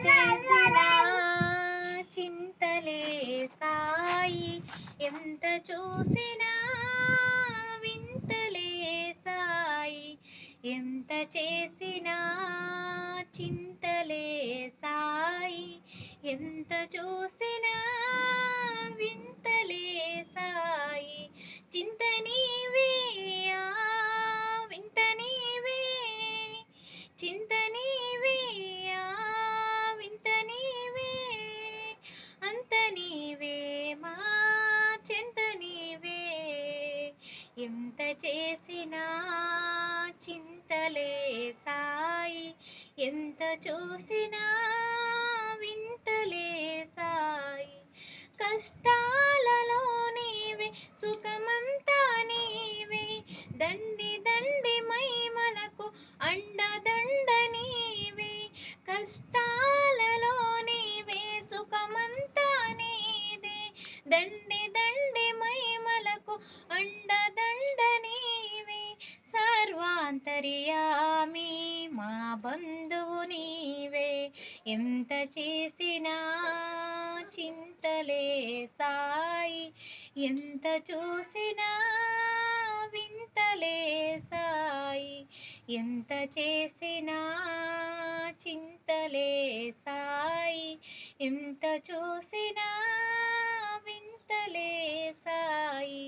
చేసినా చింతలే సాయి, ఎంత చూసినా వింతలే సాయి, ఎంత చేసినా చింతలే సాయి, ఎంత చూసినా వింతలే సాయి. చింత నీవే ఆ వింత నీవే, చింత నీవే ఆ వింత నీవే, అంత నీవే మా చింత నీవే, ఎంత చేసినా చింతలే సాయి, ఎంత చూసినా వింతలే సాయి. కష్టాలలో నీవే సుఖమంతా నీవే, దండి దండి మైమలకు అండదండ నీవే. కష్టాలలో నీవే సుఖమంతా నీదే, దండి దండి మైమలకు అండదండ నీవే. సర్వాంతర్యామి మా బంధువు నీవే, ఎంత చేసినా చింతలే సాయి, ఎంత చూసినా వింతలే సాయి, ఎంత చేసినా చింతలే సాయి, ఎంత చూసినా వింతలే సాయి.